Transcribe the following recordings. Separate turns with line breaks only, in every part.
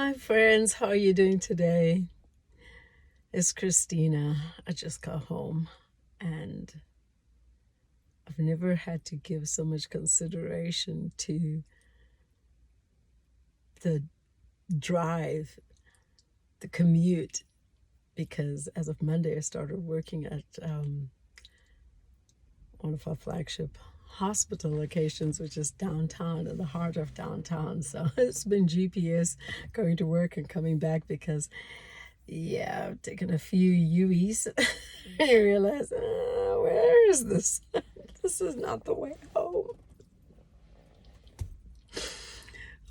Hi, friends. How are you doing today? It's Christina. I just got home and I've never had to give so much consideration to the drive, the commute, because as of Monday, I started working at one of our flagship hospital locations, which is downtown, in the heart of downtown. So it's been GPS going to work and coming back because yeah, I've taken a few UEs. I realized, where is this? This is not the way home.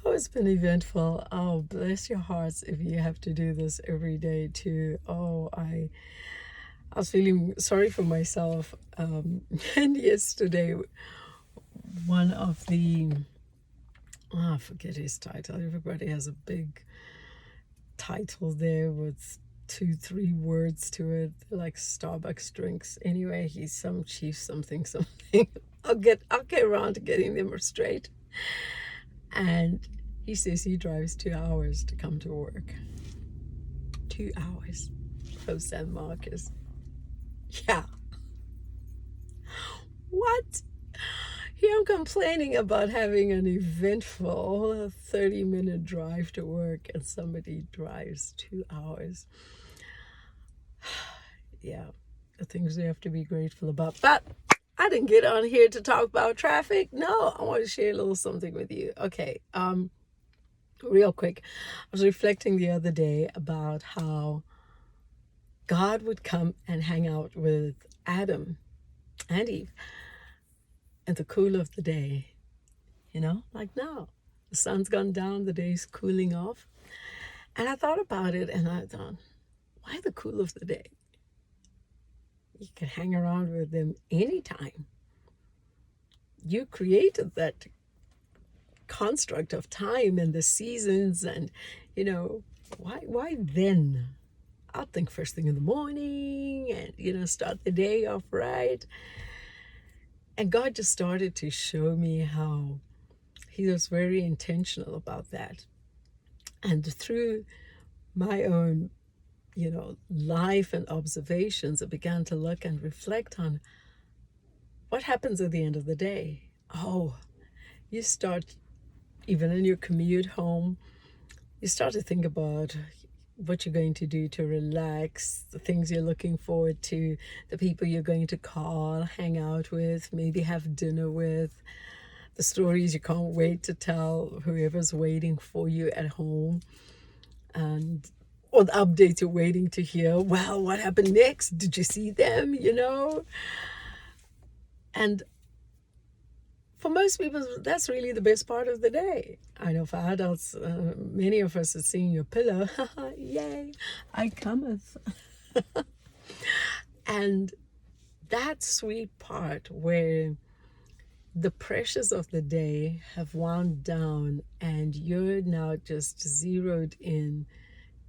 Oh, it's been eventful. Oh, bless your hearts if you have to do this every day too. Oh, I was feeling sorry for myself. And yesterday, one of the, I forget his title. Everybody has a big title there with 2-3 words to it, like Starbucks drinks. Anyway, he's some chief something something. I'll get around to getting them straight. And he says he drives 2 hours to come to work. 2 hours from San Marcos. Yeah. What? Here I'm complaining about having an eventful 30-minute drive to work, and somebody drives 2 hours. Yeah, the things we have to be grateful about. But I didn't get on here to talk about traffic. No, I want to share a little something with you. Okay, real quick. I was reflecting the other day about how God would come and hang out with Adam and Eve in the cool of the day. Like now. The sun's gone down, the day's cooling off. And I thought about it and I thought, why the cool of the day? You can hang around with them anytime. You created that construct of time and the seasons, and why then? I'll think first thing in the morning and start the day off right. And God just started to show me how he was very intentional about that. And through my own life and observations, I began to look and reflect on what happens at the end of the day. Oh, you start, even in your commute home, you start to think about what you're going to do to relax, the things you're looking forward to, the people you're going to call, hang out with, maybe have dinner with, the stories you can't wait to tell whoever's waiting for you at home, and or the updates you're waiting to hear. Well, what happened next? Did you see them? And for most people, that's really the best part of the day. I know for adults, many of us are seeing your pillow. Yay, I cometh. And that sweet part where the pressures of the day have wound down and you're now just zeroed in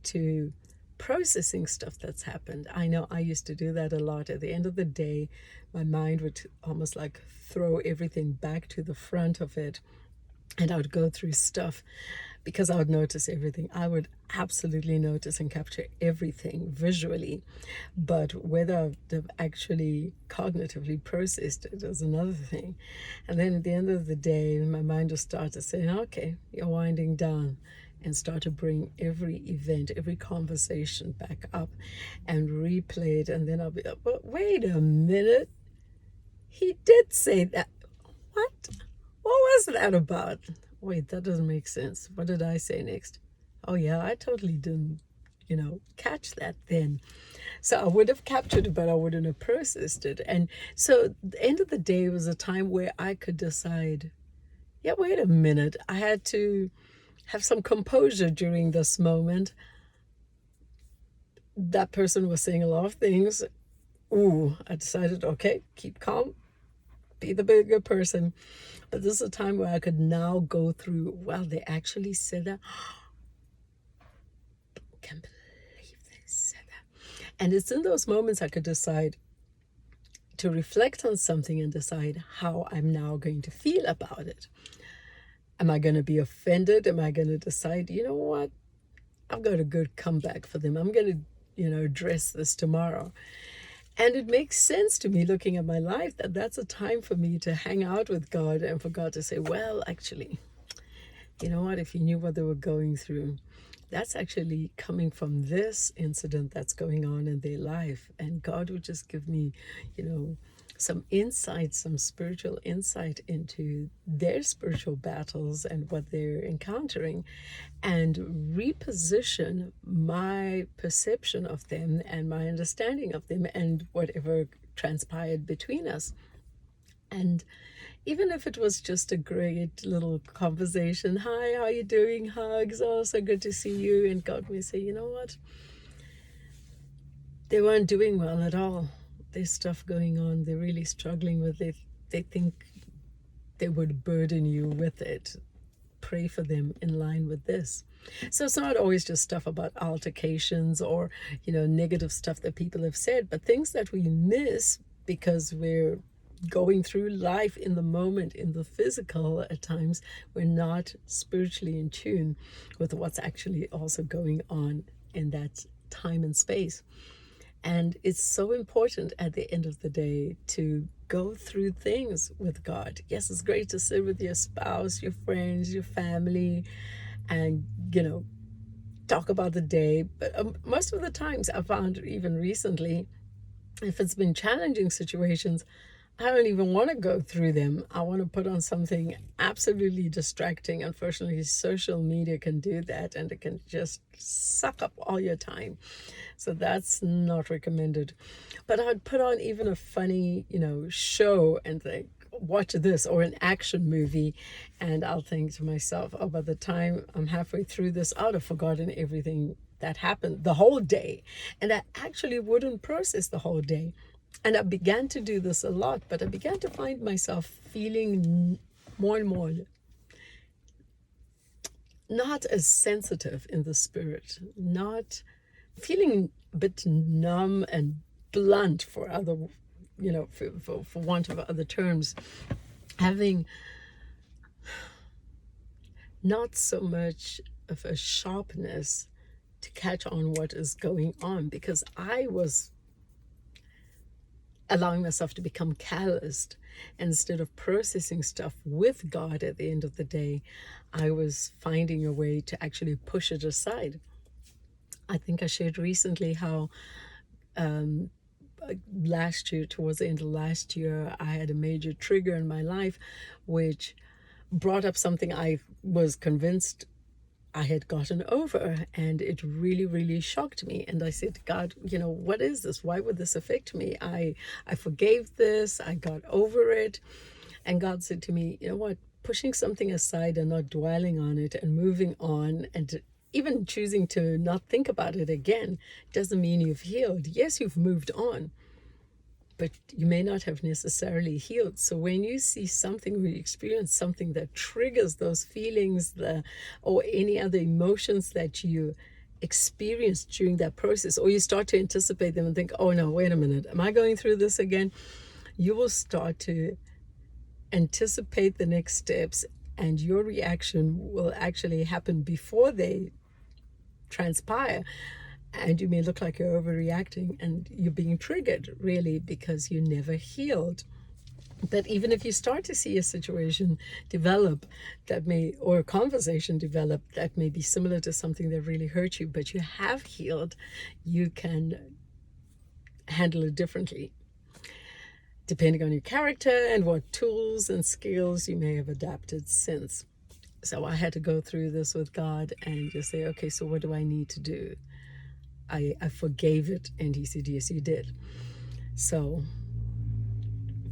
to processing stuff that's happened. I know I used to do that a lot. At the end of the day, my mind would almost like throw everything back to the front of it, and I would go through stuff because I would notice everything. I would absolutely notice and capture everything visually, but whether I've actually cognitively processed it is another thing. And then at the end of the day, my mind just started saying, okay, you're winding down, and start to bring every event, every conversation back up and replay it. And then I'll be like, but wait a minute, he did say that. What? What was that about? Wait, that doesn't make sense. What did I say next? Oh yeah, I totally didn't, catch that then. So I would have captured it, but I wouldn't have processed it. And so the end of the day was a time where I could decide, yeah, wait a minute. I had to have some composure during this moment. That person was saying a lot of things. Ooh, I decided, okay, keep calm, be the bigger person. But this is a time where I could now go through, well, they actually said that. Can't believe they said that. And it's in those moments I could decide to reflect on something and decide how I'm now going to feel about it. Am I going to be offended? Am I going to decide, you know what? I've got a good comeback for them. I'm going to, address this tomorrow. And it makes sense to me looking at my life that that's a time for me to hang out with God and for God to say, well, actually, you know what, if you knew what they were going through, that's actually coming from this incident that's going on in their life. And God would just give me, some insight, some spiritual insight into their spiritual battles and what they're encountering, and reposition my perception of them and my understanding of them and whatever transpired between us. And even if it was just a great little conversation, hi, how are you doing? Hugs, oh, so good to see you. And God may say, you know what? They weren't doing well at all. There's stuff going on. They're really struggling with it. They think they would burden you with it. Pray for them in line with this. So it's not always just stuff about altercations or, negative stuff that people have said, but things that we miss because we're going through life in the moment, in the physical. At times we're not spiritually in tune with what's actually also going on in that time and space. And it's so important at the end of the day to go through things with God. Yes, it's great to sit with your spouse, your friends, your family, and talk about the day. But most of the times I found, even recently, if it's been challenging situations, I don't even want to go through them. I want to put on something absolutely distracting. Unfortunately, social media can do that, and it can just suck up all your time. So that's not recommended. But I'd put on even a funny, show and think, watch this, or an action movie, and I'll think to myself, oh, by the time I'm halfway through this, I'd have forgotten everything that happened the whole day. And I actually wouldn't process the whole day. And I began to do this a lot, but I began to find myself feeling more and more not as sensitive in the spirit, not feeling a bit numb and blunt, for other, for want of other terms, having not so much of a sharpness to catch on what is going on, because I was allowing myself to become calloused. Instead of processing stuff with God at the end of the day, I was finding a way to actually push it aside. I think I shared recently how last year, towards the end of last year, I had a major trigger in my life which brought up something I was convinced I had gotten over, and it really, really shocked me. And I said, God, what is this? Why would this affect me? I forgave this. I got over it. And God said to me, you know what? Pushing something aside and not dwelling on it and moving on, and even choosing to not think about it again, doesn't mean you've healed. Yes, you've moved on, but you may not have necessarily healed. So when you see something or you experience something that triggers those feelings, or any other emotions that you experience during that process, or you start to anticipate them and think, oh no, wait a minute, am I going through this again? You will start to anticipate the next steps, and your reaction will actually happen before they transpire. And you may look like you're overreacting and you're being triggered, really, because you never healed. But even if you start to see a situation develop that may, or a conversation develop that may be similar to something that really hurt you, but you have healed, you can handle it differently, depending on your character and what tools and skills you may have adapted since. So I had to go through this with God and just say, okay, so what do I need to do? I forgave it, and he said, yes, you did. So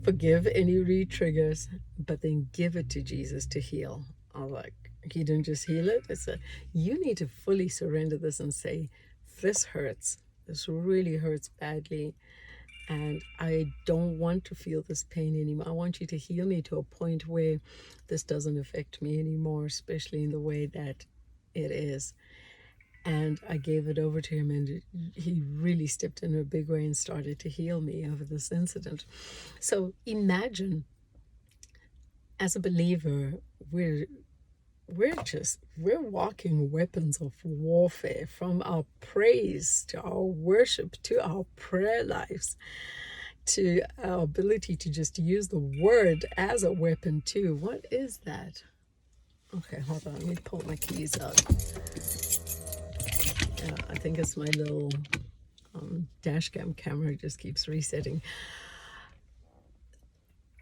forgive any re-triggers, but then give it to Jesus to heal. I'm like, he didn't just heal it. You need to fully surrender this and say, this hurts. This really hurts badly. And I don't want to feel this pain anymore. I want you to heal me to a point where this doesn't affect me anymore, especially in the way that it is. And I gave it over to him, and he really stepped in a big way and started to heal me over this incident. So imagine, as a believer, we're we're walking weapons of warfare, from our praise to our worship to our prayer lives to our ability to just use the word as a weapon too. What is that? Okay, hold on, let me pull my keys out. Yeah, I think it's my little dash cam camera, just keeps resetting.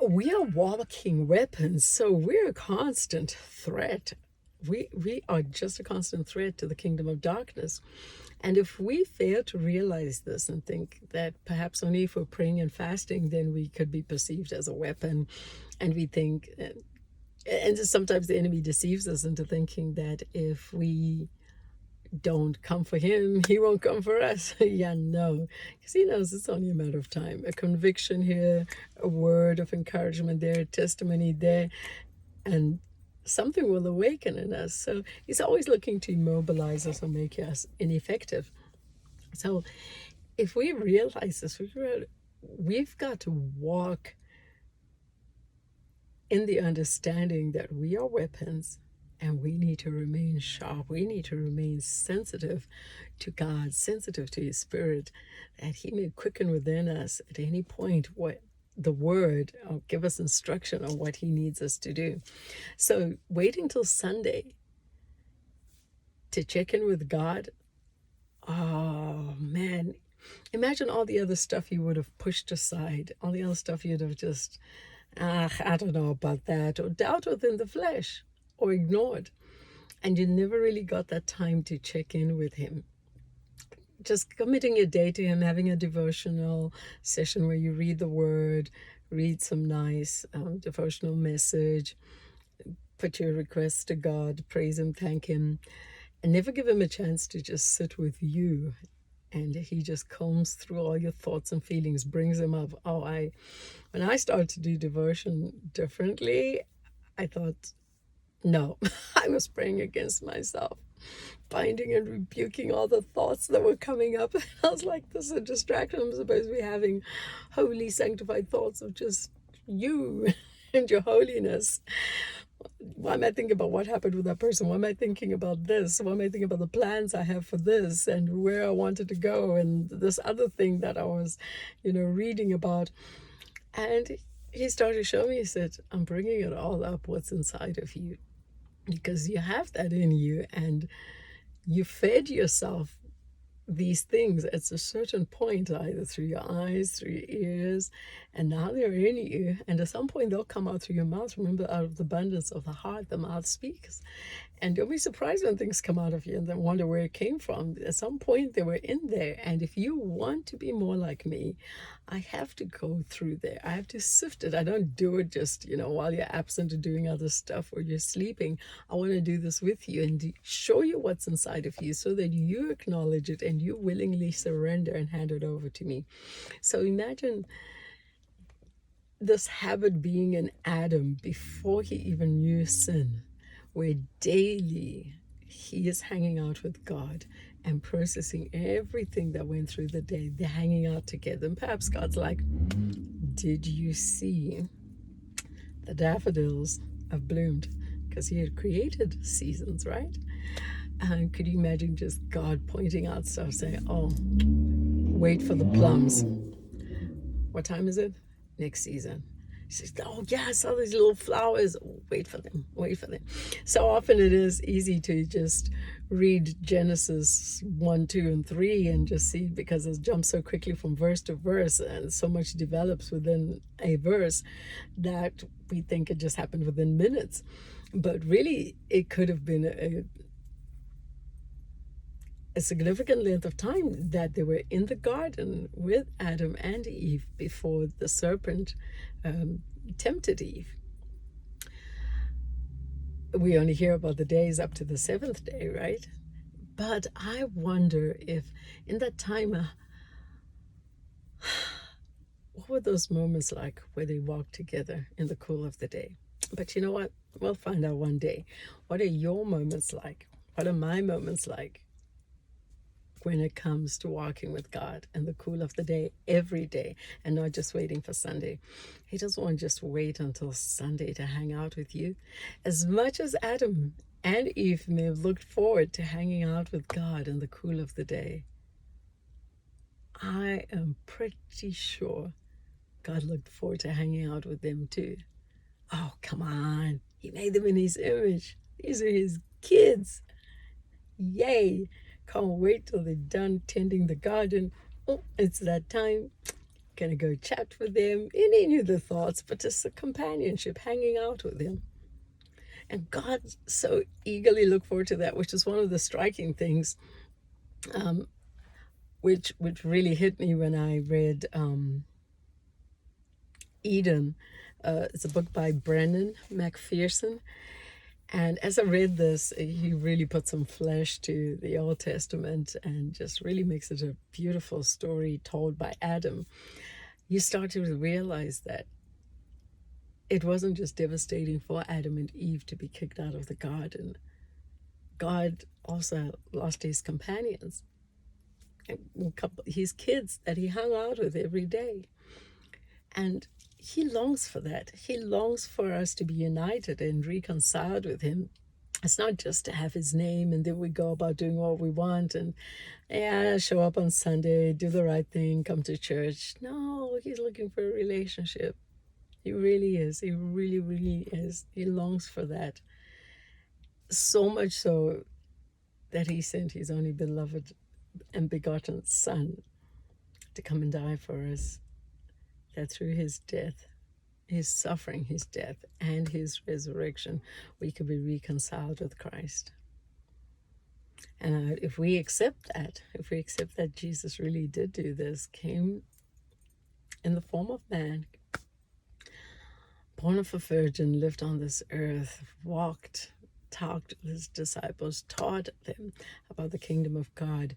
We are walking weapons, so we're a constant threat. We are just a constant threat to the kingdom of darkness. And if we fail to realize this and think that perhaps only if we're praying and fasting, then we could be perceived as a weapon, and we think, and sometimes the enemy deceives us into thinking that if we don't come for him, he won't come for us. Yeah, no, because he knows it's only a matter of time. A conviction here, a word of encouragement there, a testimony there, and something will awaken in us. So he's always looking to immobilize us or make us ineffective. So if we realize this, we've got to walk in the understanding that we are weapons, and we need to remain sharp. We need to remain sensitive to God, sensitive to his spirit, that he may quicken within us at any point what the word, or give us instruction on what he needs us to do. So waiting till Sunday to check in with God, oh man, imagine all the other stuff you would have pushed aside, all the other stuff you'd have just, I don't know about that, or doubt within the flesh, or ignored. And you never really got that time to check in with him. Just committing your day to him, having a devotional session where you read the word, read some nice devotional message, put your requests to God, praise him, thank him, and never give him a chance to just sit with you. And he just combs through all your thoughts and feelings, brings them up. When I started to do devotion differently, I thought, no, I was praying against myself, binding and rebuking all the thoughts that were coming up. I was like, this is a distraction. I'm supposed to be having holy, sanctified thoughts of just you and your holiness. Why am I thinking about what happened with that person? Why am I thinking about this? Why am I thinking about the plans I have for this and where I wanted to go and this other thing that I was, reading about? And he started to show me, he said, I'm bringing it all up, what's inside of you, because you have that in you, and you fed yourself these things at a certain point, either through your eyes, through your ears, and now they're in you, and at some point they'll come out through your mouth. Remember, out of the abundance of the heart the mouth speaks. And don't be surprised when things come out of you and then wonder where it came from. At some point they were in there. And if you want to be more like me, I have to go through there. I have to sift it. I don't do it just, while you're absent or doing other stuff or you're sleeping. I want to do this with you and show you what's inside of you so that you acknowledge it and you willingly surrender and hand it over to me. So imagine this habit being in Adam before he even knew sin, where daily he is hanging out with God and processing everything that went through the day. They're hanging out together. And perhaps God's like, did you see the daffodils have bloomed? Because he had created seasons, right? And could you imagine just God pointing out stuff, saying, oh, wait for the plums. What time is it? Next season. She says, oh yeah, I saw these little flowers. Wait for them, wait for them. So often it is easy to just read Genesis 1, 2, and 3 and just see, because it jumps so quickly from verse to verse and so much develops within a verse that we think it just happened within minutes. But really, it could have been a significant length of time that they were in the garden with Adam and Eve before the serpent tempted Eve. We only hear about the days up to the seventh day, right? But I wonder if in that time, what were those moments like where they walked together in the cool of the day? But you know what? We'll find out one day. What are your moments like? What are my moments like when it comes to walking with God in the cool of the day, every day, and not just waiting for Sunday. He doesn't want to just wait until Sunday to hang out with you. As much as Adam and Eve may have looked forward to hanging out with God in the cool of the day, I am pretty sure God looked forward to hanging out with them too. Oh, come on. He made them in his image. These are his kids. Yay. Can't wait till they're done tending the garden. Oh, it's that time. Gonna go chat with them. And he knew the thoughts, but just a companionship, hanging out with them. And God so eagerly looked forward to that, which is one of the striking things, which really hit me when I read Eden. It's a book by Brennan McPherson. And as I read this, he really put some flesh to the Old Testament and just really makes it a beautiful story told by Adam. You start to realize that it wasn't just devastating for Adam and Eve to be kicked out of the garden. God also lost his companions, his kids that he hung out with every day. And he longs for that. He longs for us to be united and reconciled with him. It's not just to have his name and then we go about doing what we want and show up on Sunday, do the right thing, come to church. No, he's looking for a relationship. He really is. He really, really is. He longs for that. So much so that he sent his only beloved and begotten Son to come and die for us. That through his death, his suffering, his death, and his resurrection, we could be reconciled with Christ. And if we accept that Jesus really did do this, came in the form of man, born of a virgin, lived on this earth, walked, talked with his disciples, taught them about the kingdom of God,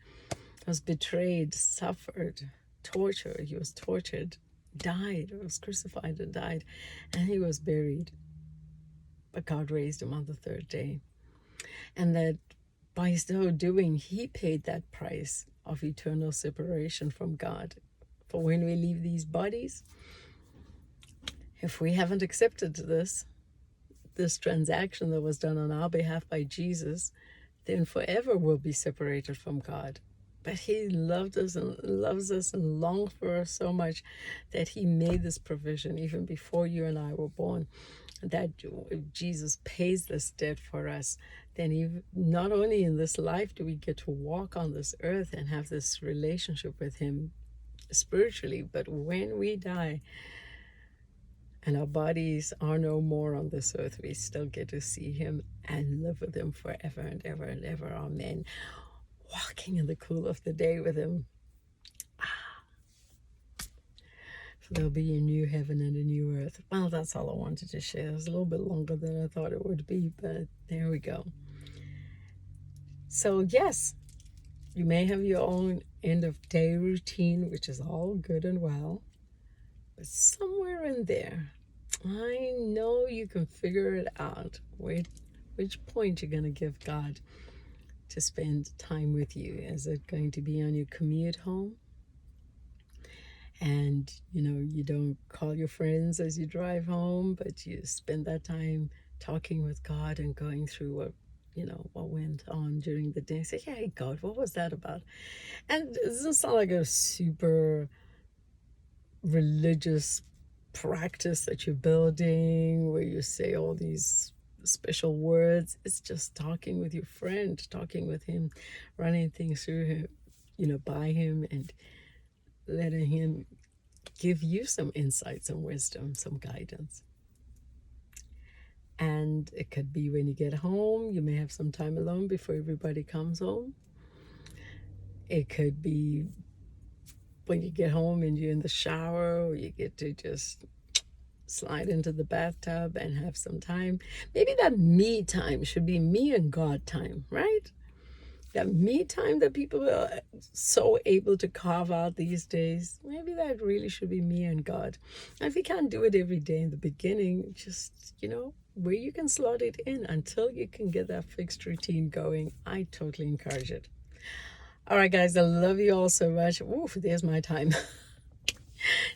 was betrayed, suffered, tortured. He was tortured, died, was crucified and died, and he was buried. But God raised him on the third day. And that by so doing, he paid that price of eternal separation from God. For when we leave these bodies, if we haven't accepted this transaction that was done on our behalf by Jesus, then forever we'll be separated from God. But he loved us and loves us and longed for us so much that he made this provision even before you and I were born, that if Jesus pays this debt for us, then not only in this life do we get to walk on this earth and have this relationship with him spiritually, but when we die and our bodies are no more on this earth, we still get to see him and live with him forever and ever and ever. Amen. Walking in the cool of the day with him. So there'll be a new heaven and a new earth. Well, that's all I wanted to share. It was a little bit longer than I thought it would be, but there we go. So yes, you may have your own end of day routine, which is all good and well, but somewhere in there, I know you can figure it out. Which point you're going to give God to spend time with you. Is it going to be on your commute home? And, you don't call your friends as you drive home, but you spend that time talking with God and going through what went on during the day. Say, hey, God, what was that about? And it doesn't sound like a super religious practice that you're building where you say all these special words. It's just talking with your friend, talking with him, running things through him, by him, and letting him give you some insight, some wisdom, some guidance. And it could be when you get home, you may have some time alone before everybody comes home. It could be when you get home and you're in the shower, or you get to just slide into the bathtub and have some time. Maybe that me time should be me and God time, right? That me time that people are so able to carve out these days, maybe that really should be me and God. And if you can't do it every day in the beginning, just, where you can slot it in until you can get that fixed routine going, I totally encourage it. All right, guys, I love you all so much. Oof, there's my time.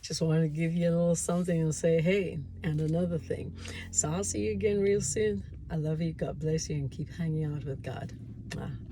Just wanted to give you a little something and say, hey, and another thing. So I'll see you again real soon. I love you. God bless you, and keep hanging out with God. Mwah.